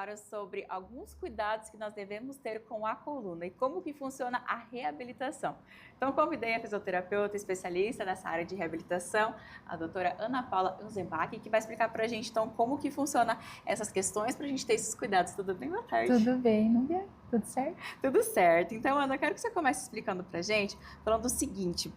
agora sobre alguns cuidados que nós devemos ter com a coluna e como que funciona a reabilitação. Então, convidei a fisioterapeuta especialista nessa área de reabilitação, a doutora Ana Paula Unzenbach, que vai explicar para a gente, então, como que funciona essas questões para a gente ter esses cuidados. Tudo bem? Boa tarde. Tudo bem, Núbia? Tudo certo? Tudo certo. Então, Ana, eu quero que você comece explicando para a gente, falando o seguinte,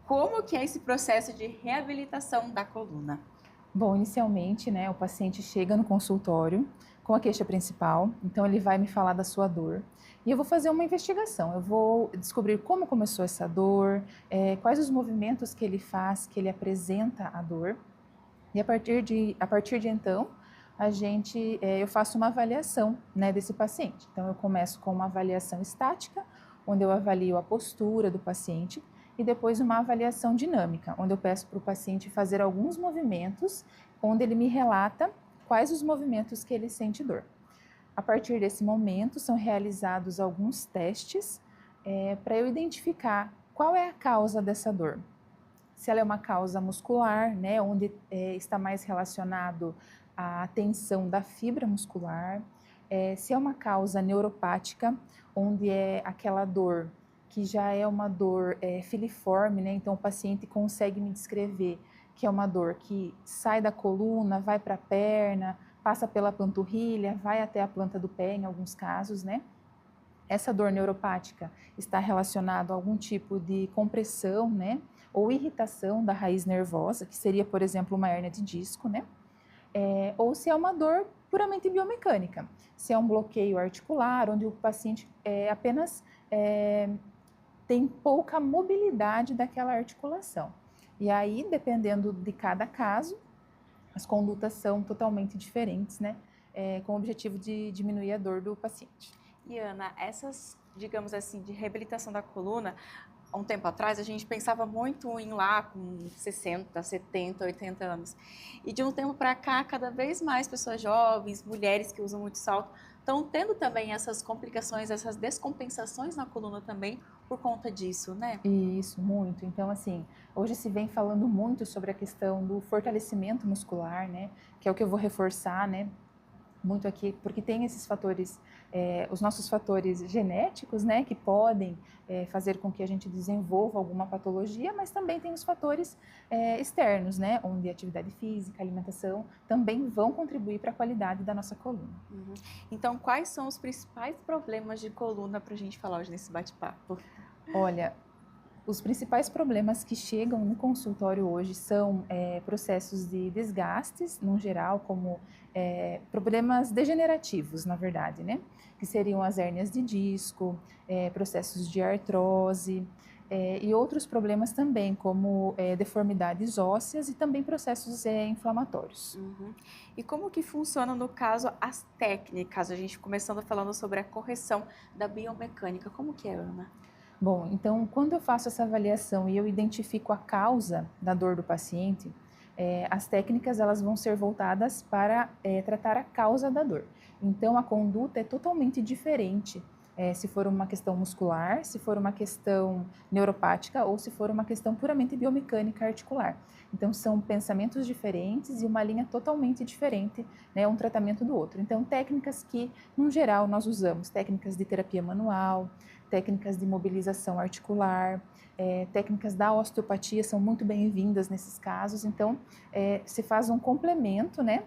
como que é esse processo de reabilitação da coluna? Bom, inicialmente, né, o paciente chega no consultório com a queixa principal, então ele vai me falar da sua dor e eu vou fazer uma investigação. Eu vou descobrir como começou essa dor, quais os movimentos que ele faz, que ele apresenta a dor e a partir de então eu faço uma avaliação, né, desse paciente. Então eu começo com uma avaliação estática, onde eu avalio a postura do paciente e depois uma avaliação dinâmica, onde eu peço para o paciente fazer alguns movimentos, onde ele me relata quais os movimentos que ele sente dor. A partir desse momento, são realizados alguns testes para eu identificar qual é a causa dessa dor. Se ela é uma causa muscular, né, onde está mais relacionado à tensão da fibra muscular, se é uma causa neuropática, onde é aquela dor que já é uma dor filiforme, né? Então o paciente consegue me descrever que é uma dor que sai da coluna, vai para a perna, passa pela panturrilha, vai até a planta do pé em alguns casos, né? Essa dor neuropática está relacionada a algum tipo de compressão, né? Ou irritação da raiz nervosa, que seria, por exemplo, uma hérnia de disco, né? Ou se é uma dor puramente biomecânica, se é um bloqueio articular, onde o paciente apenas tem pouca mobilidade daquela articulação. E aí, dependendo de cada caso, as condutas são totalmente diferentes, né? Com o objetivo de diminuir a dor do paciente. E Ana, essas, digamos assim, de reabilitação da coluna, há um tempo atrás a gente pensava muito em lá com 60, 70, 80 anos. E de um tempo para cá, cada vez mais pessoas jovens, mulheres que usam muito salto, estão tendo também essas complicações, essas descompensações na coluna também por conta disso, né? Isso, muito. Então, assim, hoje se vem falando muito sobre a questão do fortalecimento muscular, né? Que é o que eu vou reforçar, né? Muito aqui, porque tem esses fatores, os nossos fatores genéticos, né, que podem fazer com que a gente desenvolva alguma patologia, mas também tem os fatores externos, né, onde a atividade física, alimentação também vão contribuir para a qualidade da nossa coluna. Uhum. Então, quais são os principais problemas de coluna para a gente falar hoje nesse bate-papo? Olha, os principais problemas que chegam no consultório hoje são processos de desgastes, no geral, como problemas degenerativos, na verdade, né? Que seriam as hérnias de disco, processos de artrose e outros problemas também, como deformidades ósseas e também processos inflamatórios. Uhum. E como que funciona, no caso, as técnicas? A gente começando falando sobre a correção da biomecânica. Como que é, Ana? Bom, então, quando eu faço essa avaliação e eu identifico a causa da dor do paciente, as técnicas elas vão ser voltadas para tratar a causa da dor. Então, a conduta é totalmente diferente se for uma questão muscular, se for uma questão neuropática ou se for uma questão puramente biomecânica articular. Então, são pensamentos diferentes e uma linha totalmente diferente, né, um tratamento do outro. Então, técnicas que, no geral, nós usamos, técnicas de terapia manual, técnicas de mobilização articular, técnicas da osteopatia são muito bem-vindas nesses casos. Então, se faz um complemento, né,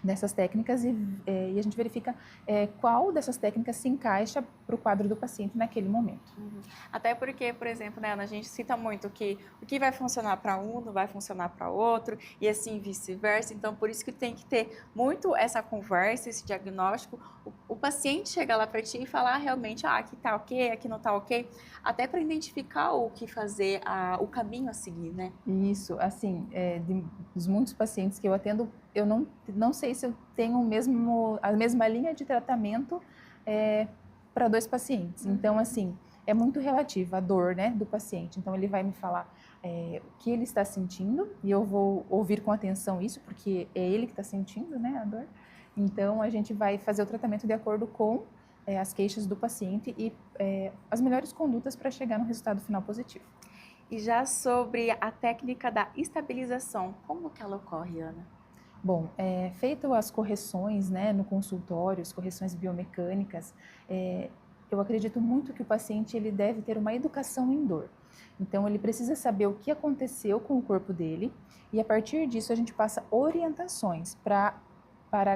dessas técnicas e a gente verifica qual dessas técnicas se encaixa para o quadro do paciente naquele momento. Uhum. Até porque, por exemplo, né, Ana, a gente cita muito que o que vai funcionar para um não vai funcionar para outro e assim vice-versa. Então, por isso que tem que ter muito essa conversa, esse diagnóstico. O paciente chega lá para ti e falar realmente, aqui tá ok, aqui não tá ok, até para identificar o que fazer, o caminho a seguir, né? Isso, assim, dos muitos pacientes que eu atendo, eu não sei se eu tenho a mesma linha de tratamento para dois pacientes. Então, assim, é muito relativa a dor, né, do paciente. Então, ele vai me falar o que ele está sentindo e eu vou ouvir com atenção isso, porque é ele que está sentindo, né, a dor. Então, a gente vai fazer o tratamento de acordo com as queixas do paciente e as melhores condutas para chegar no resultado final positivo. E já sobre a técnica da estabilização, como que ela ocorre, Ana? Bom, feito as correções, né, no consultório, as correções biomecânicas, eu acredito muito que o paciente ele deve ter uma educação em dor. Então, ele precisa saber o que aconteceu com o corpo dele e, a partir disso, a gente passa orientações para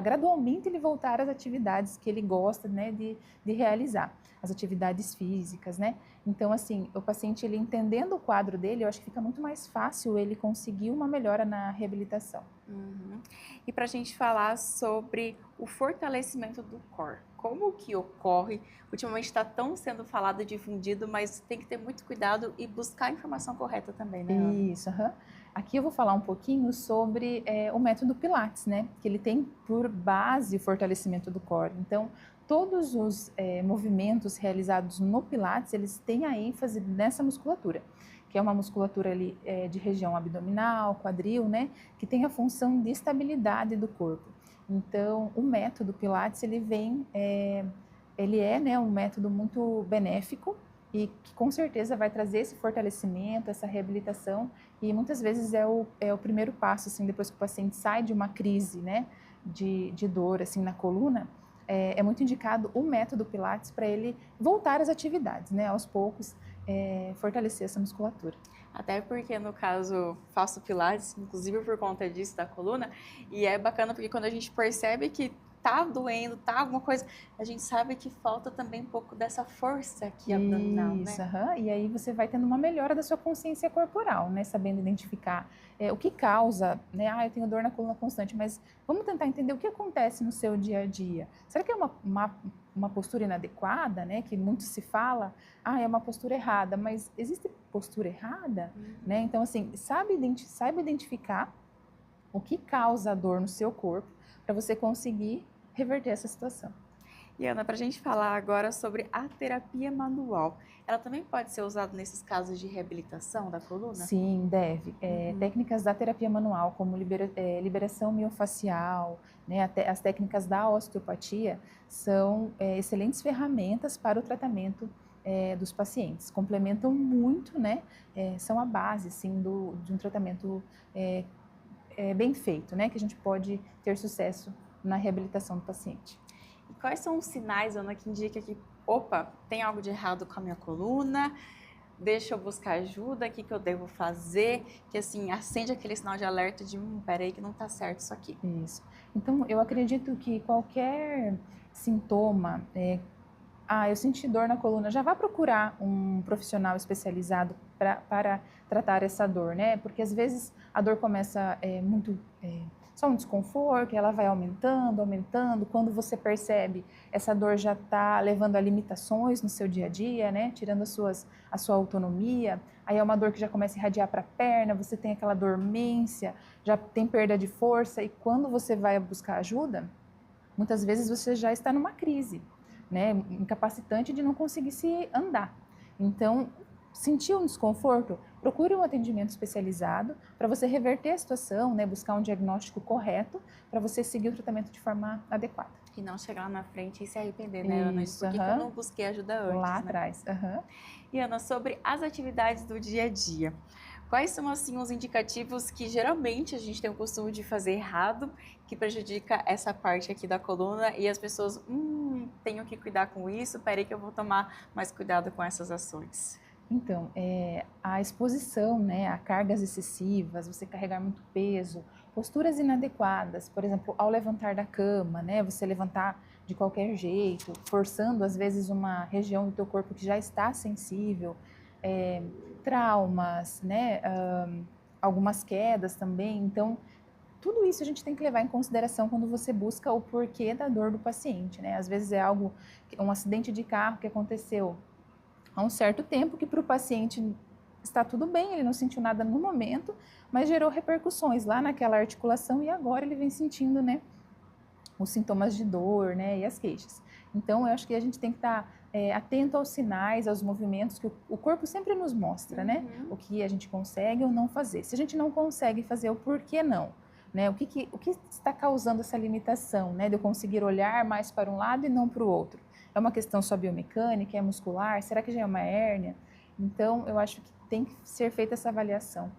gradualmente ele voltar às atividades que ele gosta, né, de realizar, as atividades físicas, né? Então, assim, o paciente, ele entendendo o quadro dele, eu acho que fica muito mais fácil ele conseguir uma melhora na reabilitação. Uhum. E para a gente falar sobre o fortalecimento do core, como que ocorre? Ultimamente está tão sendo falado e difundido, mas tem que ter muito cuidado e buscar a informação correta também, né, Ana? Isso, aham. Aqui eu vou falar um pouquinho sobre o método Pilates, né? Que ele tem por base o fortalecimento do core. Então, todos os movimentos realizados no Pilates, eles têm a ênfase nessa musculatura, que é uma musculatura ali de região abdominal, quadril, né? Que tem a função de estabilidade do corpo. Então, o método Pilates, ele é, né, um método muito benéfico e que com certeza vai trazer esse fortalecimento, essa reabilitação, e muitas vezes é o primeiro passo, assim, depois que o paciente sai de uma crise, né, de dor, assim, na coluna, é muito indicado o método Pilates para ele voltar às atividades, né, aos poucos, fortalecer essa musculatura. Até porque, no caso, faço pilates, inclusive por conta disso, da coluna, e é bacana porque quando a gente percebe que tá doendo, tá alguma coisa, a gente sabe que falta também um pouco dessa força aqui abdominal, Isso, né? aham. E aí você vai tendo uma melhora da sua consciência corporal, né? Sabendo identificar o que causa, né? Ah, eu tenho dor na coluna constante, mas vamos tentar entender o que acontece no seu dia a dia. Será que é uma postura inadequada, né? Que muito se fala, ah, é uma postura errada, mas existe postura errada, né? Então, assim, saiba identificar o que causa a dor no seu corpo para você conseguir reverter essa situação. E Ana, para a gente falar agora sobre a terapia manual, ela também pode ser usada nesses casos de reabilitação da coluna? Sim, deve. Técnicas da terapia manual, como liberação miofascial, né, até as técnicas da osteopatia, são excelentes ferramentas para o tratamento dos pacientes. Complementam muito, né, são a base, sim, de um tratamento bem feito, né, que a gente pode ter sucesso na reabilitação do paciente. E quais são os sinais, Ana, que indica que, opa, tem algo de errado com a minha coluna? Deixa eu buscar ajuda, o que eu devo fazer? Que assim, acende aquele sinal de alerta de, peraí que não tá certo isso aqui. Isso. Então, eu acredito que qualquer sintoma, eu senti dor na coluna, já vá procurar um profissional especializado para tratar essa dor, né? Porque às vezes a dor começa só um desconforto, ela vai aumentando, aumentando. Quando você percebe, essa dor já está levando a limitações no seu dia a dia, né? Tirando a sua autonomia. Aí é uma dor que já começa a irradiar para a perna, você tem aquela dormência, já tem perda de força. E quando você vai buscar ajuda, muitas vezes você já está numa crise, né? Incapacitante de não conseguir se andar. Então, sentiu um desconforto? Procure um atendimento especializado para você reverter a situação, né? Buscar um diagnóstico correto para você seguir o tratamento de forma adequada. E não chegar lá na frente e se arrepender, né, Ana? Isso, Por que eu não busquei ajuda antes, lá né? atrás. E Ana, sobre as atividades do dia a dia, quais são assim os indicativos que geralmente a gente tem o costume de fazer errado, que prejudica essa parte aqui da coluna e as pessoas, tenho que cuidar com isso, peraí que eu vou tomar mais cuidado com essas ações. Então, a exposição, né, a cargas excessivas, você carregar muito peso, posturas inadequadas, por exemplo, ao levantar da cama, né, você levantar de qualquer jeito, forçando às vezes uma região do teu corpo que já está sensível, traumas, né, algumas quedas também. Então, tudo isso a gente tem que levar em consideração quando você busca o porquê da dor do paciente, né? Às vezes é um acidente de carro que aconteceu há um certo tempo que para o paciente está tudo bem, ele não sentiu nada no momento, mas gerou repercussões lá naquela articulação e agora ele vem sentindo, né, os sintomas de dor, né, e as queixas. Então, eu acho que a gente tem que estar atento aos sinais, aos movimentos que o corpo sempre nos mostra, né, o que a gente consegue ou não fazer. Se a gente não consegue fazer, o porquê não? Né, o que está causando essa limitação, né, de eu conseguir olhar mais para um lado e não para o outro? É uma questão só biomecânica, é muscular? Será que já é uma hérnia? Então, eu acho que tem que ser feita essa avaliação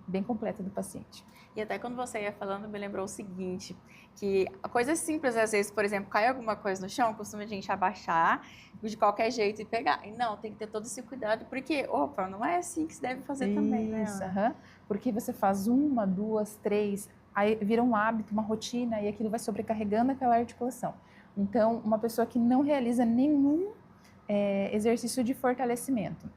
bem completa do paciente. E até quando você ia falando, me lembrou o seguinte, que coisas simples, às vezes, por exemplo, cai alguma coisa no chão, costuma a gente abaixar de qualquer jeito e pegar. E não, tem que ter todo esse cuidado, porque, opa, não é assim que se deve fazer também, né? Isso, porque você faz uma, duas, três, aí vira um hábito, uma rotina, e aquilo vai sobrecarregando aquela articulação. Então, uma pessoa que não realiza nenhum exercício de fortalecimento,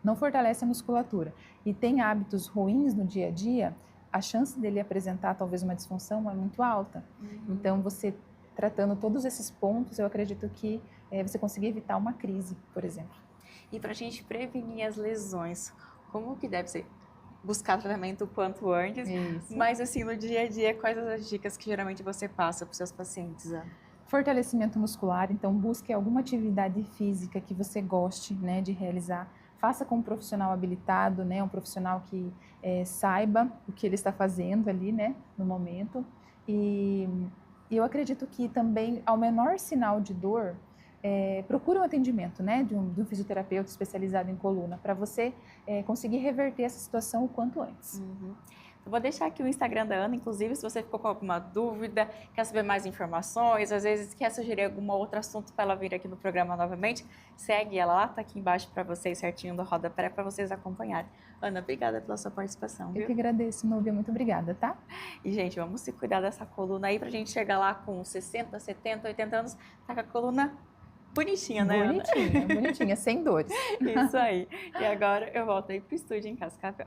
não fortalece a musculatura e tem hábitos ruins no dia a dia, a chance dele apresentar talvez uma disfunção é muito alta. Então, você tratando todos esses pontos, eu acredito que você conseguir evitar uma crise, por exemplo. E para a gente prevenir as lesões, como que deve ser? Buscar tratamento o quanto antes, Isso. Mas assim, no dia a dia, quais as dicas que geralmente você passa para os seus pacientes, Ana? Fortalecimento muscular, então busque alguma atividade física que você goste, né, de realizar. Faça com um profissional habilitado, né, um profissional que saiba o que ele está fazendo ali, né, no momento. E eu acredito que também, ao menor sinal de dor, procure um atendimento, né, de um fisioterapeuta especializado em coluna, para você conseguir reverter essa situação o quanto antes. Eu vou deixar aqui o Instagram da Ana, inclusive, se você ficou com alguma dúvida, quer saber mais informações, às vezes quer sugerir algum outro assunto para ela vir aqui no programa novamente, segue ela lá, tá aqui embaixo para vocês, certinho do rodapé, para vocês acompanharem. Ana, obrigada pela sua participação. Eu que agradeço, Núbia, muito obrigada, tá? E, gente, vamos se cuidar dessa coluna aí, pra gente chegar lá com 60, 70, 80 anos, tá com a coluna bonitinha, né, Ana? Bonitinha, bonitinha, sem dores. Isso aí. E agora eu volto aí pro estúdio em Cascavel.